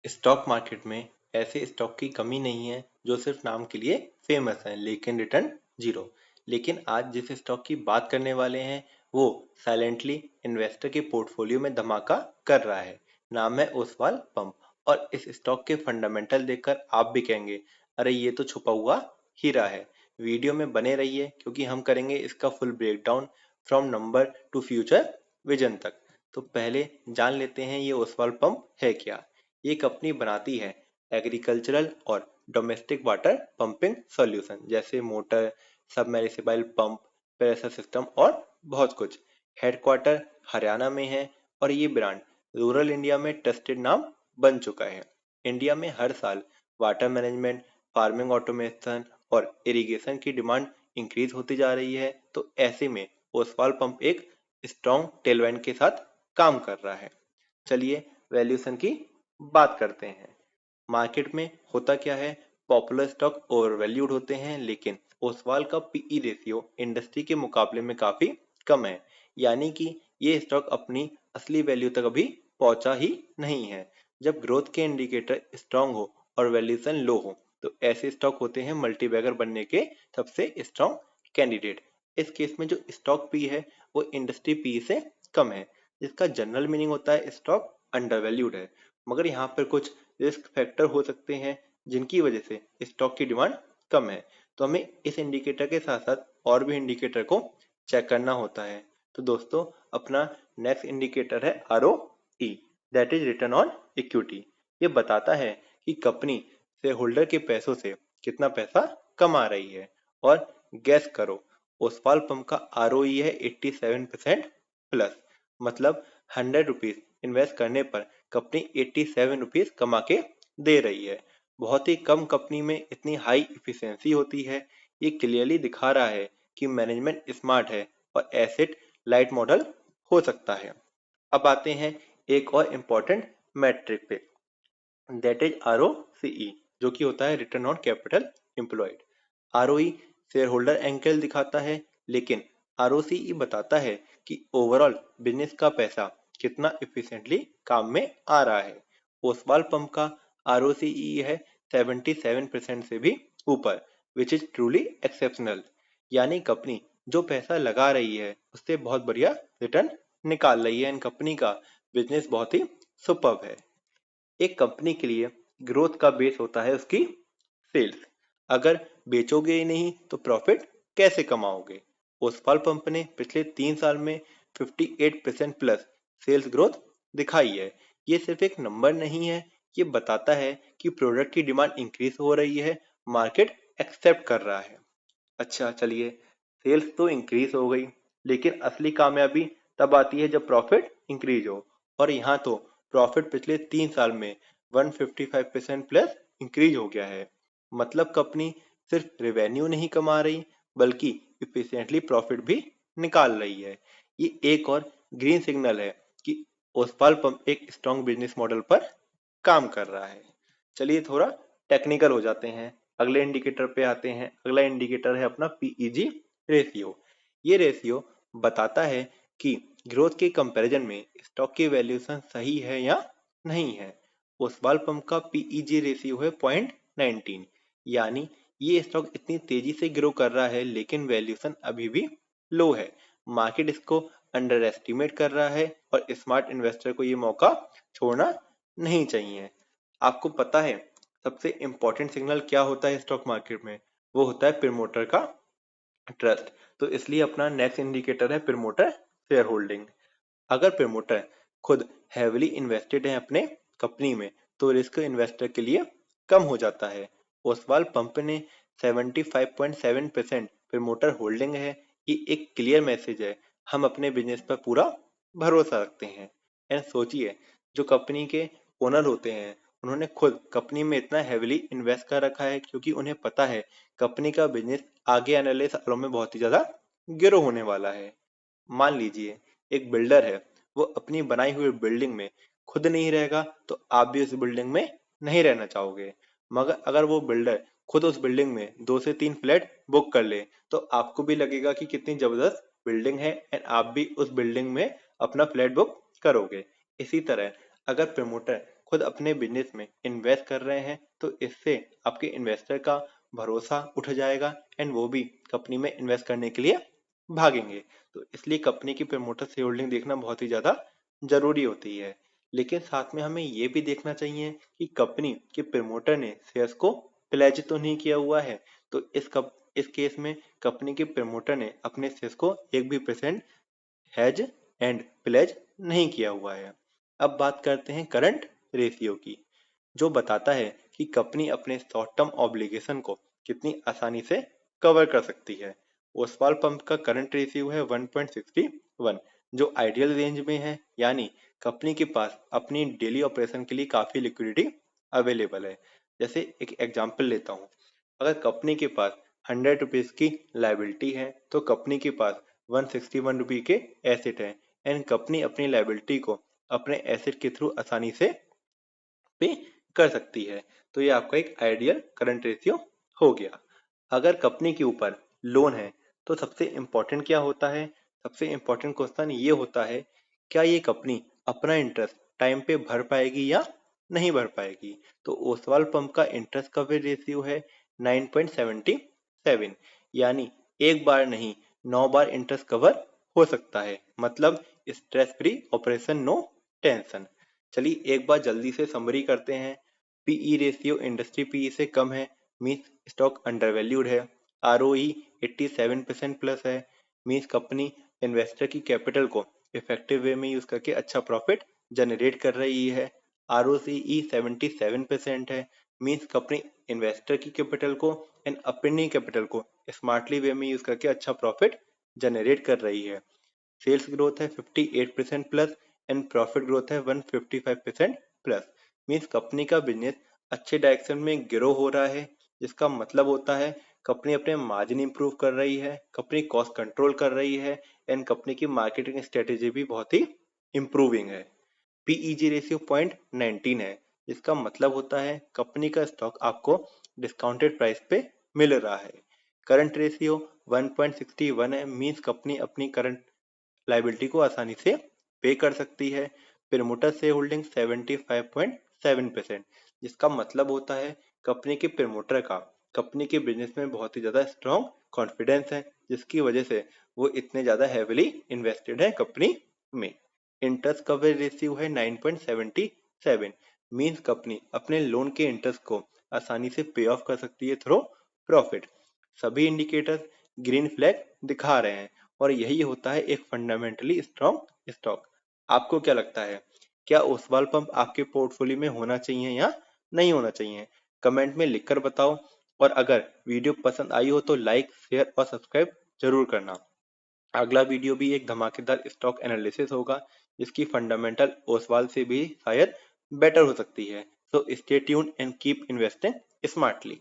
Stock market में ऐसे stock की कमी नहीं है जो सिर्फ नाम के लिए फेमस हैं लेकिन रिटर्न जीरो। लेकिन आज जिस स्टॉक की बात करने वाले हैं वो साइलेंटली इन्वेस्टर के पोर्टफोलियो में धमाका कर रहा है। नाम है ओसवाल पंप। और इस स्टॉक के फंडामेंटल देखकर आप भी कहेंगे, अरे ये तो छुपा हुआ हीरा है। वीडियो में बने रहिए क्योंकि हम करेंगे इसका full breakdown from number two future vision तक। तो पहले जान लेते हैं ये ओसवाल पंप है क्या। ये कंपनी बनाती है एग्रीकल्चरल और डोमेस्टिक वाटर पंपिंग सॉल्यूशन जैसे motor, submersible pump, pressure system और बहुत कुछ। हेडक्वार्टर हरियाणा में है और ये ब्रांड रूरल इंडिया में ट्रस्टेड नाम बन चुका है। इंडिया में हर साल वाटर मैनेजमेंट, फार्मिंग ऑटोमेशन और इरिगेशन की डिमांड इंक्रीज होती जा रही है, तो ऐसे में ओसवाल पंप एक स्ट्रॉन्ग टेलवाइन के साथ काम कर रहा है। चलिए वैल्यूएशन की बात करते हैं। मार्केट में होता क्या है, पॉपुलर स्टॉक ओवर वैल्यूड होते हैं लेकिन ओसवाल का पीई रेशियो इंडस्ट्री के मुकाबले में काफी कम है। यानी कि ये स्टॉक अपनी असली वैल्यू तक अभी पहुंचा ही नहीं है। जब ग्रोथ के इंडिकेटर स्ट्रांग हो और वैल्यूएशन लो हो तो ऐसे स्टॉक होते हैं मल्टीबैगर बनने के सबसे स्ट्रांग कैंडिडेट। इस केस में जो स्टॉक पी है वो इंडस्ट्री पी से कम है, जिसका जनरल मीनिंग होता है स्टॉक अंडर वैल्यूड है। मगर यहाँ पर कुछ रिस्क फैक्टर हो सकते हैं जिनकी वजह से स्टॉक की डिमांड कम है, तो हमें इस इंडिकेटर के साथ साथ और भी इंडिकेटर को चेक करना होता है। तो दोस्तों, अपना नेक्स्ट इंडिकेटर है ROE, that is return on equity. ये बताता है कि कंपनी शेयर होल्डर के पैसों से कितना पैसा कमा रही है। और गैस करो, ओसवाल पंप का ROE है 87% प्लस। मतलब 100 रुपीज इन्वेस्ट करने पर कंपनी 87 रुपीज कमा के दे रही है। बहुत ही कम कंपनी में इतनी हाई इफिशियंसी होती है। ये क्लियरली दिखा रहा है कि मैनेजमेंट स्मार्ट है और एसेट लाइट मॉडल हो सकता है। अब आते हैं एक और इम्पोर्टेंट मैट्रिक पे, दैट इज ROCE, जो कि होता है return on capital employed. ROE share holder angle दिखाता है लेकिन ROCE बताता है कि ओवरऑल बिजनेस का पैसा कितना इफिशिएंटली काम में आ रहा है। ओसवाल पंप का ROCE है 77% से भी ऊपर, विच इज ट्रूली एक्सेप्शनल। यानी कंपनी जो पैसा लगा रही है उससे बहुत बढ़िया रिटर्न निकाल रही है। इन कंपनी का बिजनेस बहुत ही सुपर्ब है। एक कंपनी के लिए ग्रोथ का बेस होता है उसकी सेल्स। अगर बेचोगे ही नहीं तो प्रॉफिट कैसे कमाओगे। ओसवाल पंप ने पिछले 3 साल में 58% प्लस सेल्स ग्रोथ दिखाई है। ये सिर्फ एक नंबर नहीं है, ये बताता है कि प्रोडक्ट की डिमांड इंक्रीज हो रही है, मार्केट एक्सेप्ट कर रहा है। अच्छा चलिए, सेल्स तो इंक्रीज हो गई लेकिन असली कामयाबी तब आती है जब प्रॉफिट इंक्रीज हो। और यहाँ तो प्रॉफिट पिछले 3 साल में 155% प्लस इंक्रीज हो गया है। मतलब कंपनी सिर्फ रेवेन्यू नहीं कमा रही बल्कि इफिशिएंटली प्रॉफिट भी निकाल रही है। ये एक और ग्रीन सिग्नल है कि ओसवाल पंप एक स्ट्रॉन्ग बिजनेस मॉडल पर काम कर रहा है। चलिए थोड़ा टेक्निकल हो जाते हैं, अगले इंडिकेटर पे आते हैं। अगला इंडिकेटर है अपना पीईजी रेशियो। ये रेशियो बताता है कि ग्रोथ के कंपैरिजन में स्टॉक की वैल्यूएशन सही है या नहीं है। ओसवाल पंप का पीईजी रेशियो है 0.19। यानी ये स्टॉक इतनी तेजी से ग्रो कर रहा है लेकिन वैल्यूएशन अभी भी लो है। मार्केट इसको अंडर एस्टिमेट कर रहा है और स्मार्ट इन्वेस्टर को ये मौका छोड़ना नहीं चाहिए। आपको पता है सबसे इम्पोर्टेंट सिग्नल क्या होता है स्टॉक मार्केट में? वो होता है प्रमोटर का ट्रस्ट। तो इसलिए अपना नेक्स्ट इंडिकेटर है प्रमोटर शेयर होल्डिंग। अगर प्रमोटर खुद हैविली इन्वेस्टेड है अपने कंपनी में तो रिस्क इन्वेस्टर के लिए कम हो जाता है। ओसवाल पंप ने 75.7% प्रमोटर होल्डिंग है। ये एक क्लियर मैसेज है, हम अपने बिजनेस पर पूरा भरोसा रखते हैं। एंड सोचिए, जो कंपनी के ओनर होते हैं उन्होंने खुद कंपनी में इतना हैविली इन्वेस्ट कर रखा है क्योंकि उन्हें पता है कंपनी का बिजनेस आगे आने वाले सालों में बहुत ही ज्यादा ग्रो होने वाला है। मान लीजिए एक बिल्डर है, वो अपनी बनाई हुई बिल्डिंग में खुद नहीं रहेगा तो आप भी उस बिल्डिंग में नहीं रहना चाहोगे। मगर अगर वो बिल्डर खुद उस बिल्डिंग में 2 से 3 फ्लैट बुक कर ले तो आपको भी लगेगा कि कितनी जबरदस्त बिल्डिंग है एंड आप भी उस बिल्डिंग में अपना फ्लैट बुक करोगे। इसी तरह अगर प्रमोटर खुद अपने बिजनेस में इन्वेस्ट कर रहे हैं तो इससे आपके इन्वेस्टर का भरोसा उठ जाएगा एंड वो भी कंपनी में इन्वेस्ट करने के लिए भागेंगे। तो इसलिए कंपनी की प्रमोटर शेयर होल्डिंग देखना बहुत ही ज़्यादा ज़रूरी होती है। लेकिन साथ में हमें ये भी देखना चाहिए कि कंपनी के प्रमोटर ने शेयर्स को प्लेज तो नहीं किया हुआ है। तो इस केस में कंपनी के प्रमोटर ने अपने शेयर्स को 1% हैज एंड प्लेज नहीं किया हुआ है। अब बात करते हैं करंट रेशियो की, जो बताता है कि कंपनी अपने शॉर्ट टर्म ऑब्लिगेशन को कितनी आसानी से कवर कर सकती है। ओसवाल पंप का करंट रेशियो है 1.61, जो आइडियल रेंज में है, यानी कंपनी के पास अपनी डेली ऑपरेशन के लिए काफ़ी लिक्विडिटी अवेलेबल है। जैसे एक एग्जांपल लेता हूँ, अगर कंपनी के पास 100 रुपीज़ की लाइबिलिटी है तो कंपनी के पास 161 रुपये के एसेट हैं एंड कंपनी अपनी लाइबिलिटी को अपने एसेट के थ्रू आसानी से पे कर सकती है। तो ये आपका एक आइडियल करंट रेशियो हो गया। अगर कंपनी के ऊपर लोन है तो सबसे इम्पोर्टेंट क्या होता है? सबसे इम्पोर्टेंट क्वेश्चन ये होता है, क्या ये कंपनी अपना इंटरेस्ट टाइम पे भर पाएगी या नहीं भर पाएगी? तो ओसवाल पंप का इंटरेस्ट कवरेज रेशियो है 9.77, यानी एक बार नहीं 9 बार इंटरेस्ट कवर हो सकता है। मतलब stress free operation, no tension. चलिए एक बार जल्दी से समरी करते हैं। पीई रेशियो इंडस्ट्री पीई से कम है, मीन्स स्टॉक अंडरवैल्यूड है। आरओई 87% प्लस है, मीन्स कंपनी इन्वेस्टर की कैपिटल को इफेक्टिव वे में यूज करके अच्छा प्रॉफिट जनरेट कर रही है। आरओसीई 77% है, मीन्स कंपनी इन्वेस्टर की कैपिटल को एंड अपनी कैपिटल को स्मार्टली वे में यूज करके अच्छा प्रॉफिट जनरेट कर रही है। सेल्स ग्रोथ है 58% प्लस एंड प्रॉफिट ग्रोथ है 155% प्लस, मीन्स कंपनी का बिजनेस अच्छे डायरेक्शन में ग्रो हो रहा है, जिसका मतलब होता है कंपनी अपने मार्जिन इंप्रूव कर रही है, कंपनी कॉस्ट कंट्रोल कर रही है एंड कंपनी की मार्केटिंग स्ट्रेटेजी भी बहुत ही इंप्रूविंग है। पीईजी रेशियो 0.19 है, जिसका मतलब होता है कंपनी का स्टॉक आपको डिस्काउंटेड प्राइस पे मिल रहा है। करंट रेशियो 1.61 है, मीन्स कंपनी अपनी करंट लाइबिलिटी को आसानी से पे कर सकती है। प्रमोटर शेयर होल्डिंग 75.7%, जिसका मतलब होता है कंपनी के प्रमोटर का कंपनी के बिजनेस में बहुत ही ज़्यादा स्ट्रॉन्ग कॉन्फिडेंस है, जिसकी वजह से वो इतने ज़्यादा हैविली इन्वेस्टेड है कंपनी में। इंटरेस्ट कवरेज रेशियो है 9.77, मीन्स कंपनी अपने लोन के इंटरेस्ट को आसानी से पे ऑफ कर सकती है थ्रू प्रॉफिट। सभी इंडिकेटर्स ग्रीन फ्लैग दिखा रहे हैं और यही होता है एक फंडामेंटली स्ट्रॉन्ग स्टॉक। आपको क्या लगता है, क्या ओसवाल पंप आपके पोर्टफोलियो में होना चाहिए या नहीं होना चाहिए? कमेंट में लिखकर बताओ, और अगर वीडियो पसंद आई हो तो लाइक, शेयर और सब्सक्राइब जरूर करना। अगला वीडियो भी एक धमाकेदार स्टॉक एनालिसिस होगा, जिसकी फंडामेंटल ओसवाल से भी शायद बेटर हो सकती है। So stay tuned and keep investing smartly.